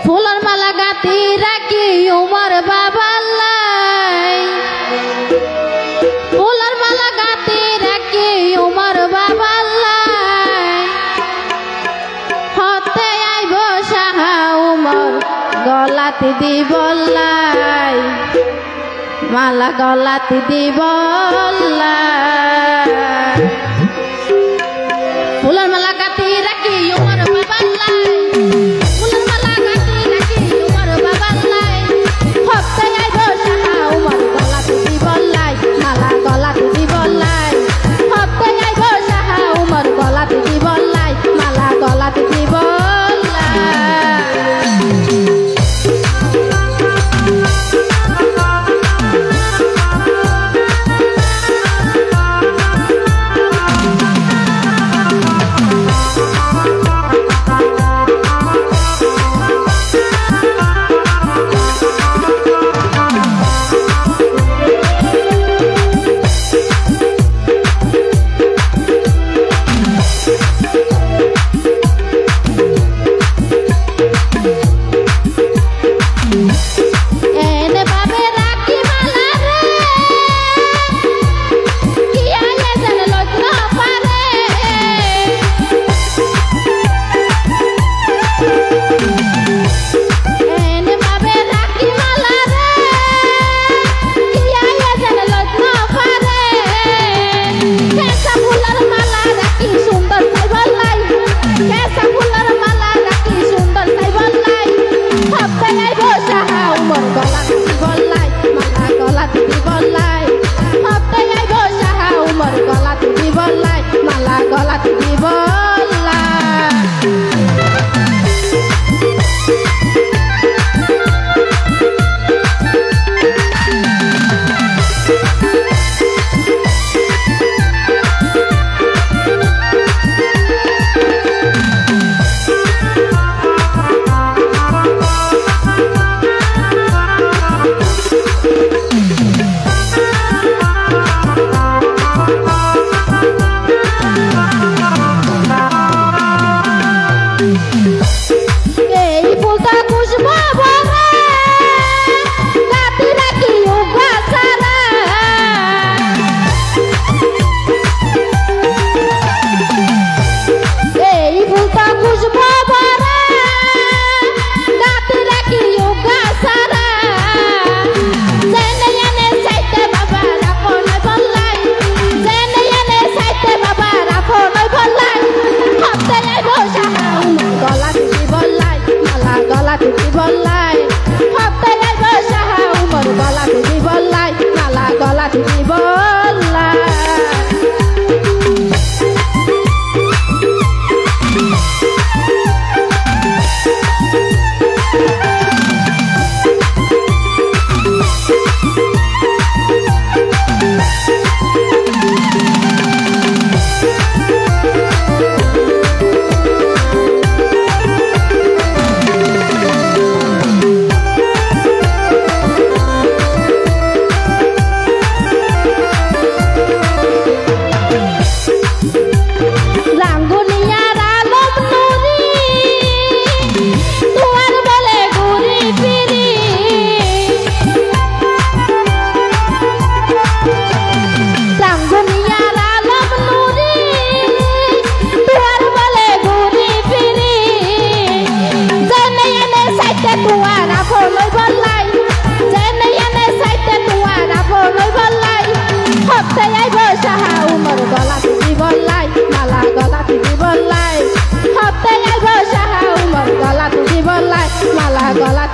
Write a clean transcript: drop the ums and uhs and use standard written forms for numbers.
ফুলের মালা গাঁথি রাখি উমর বাবার লাই, ফুলের মালা গাঁথি রাখি উমর বাবার লাই, হতে আইব সাহা উমর গলাতে দিব লাই, মালা গলাতে দিব লাই। ফুলের মালা গাঁথি রাখি উমর বাবার লাই, ফুলের মালা গাঁথি রাখি উমর বাবার লাই, হতে আইব সাহা উমর গলাতে দিব লাই, মালা গলাতে দিব লাই, হতে আইব সাহা উমর গলাতে দিব লাই, মালা গলাতে দিব লাই। মালা গলা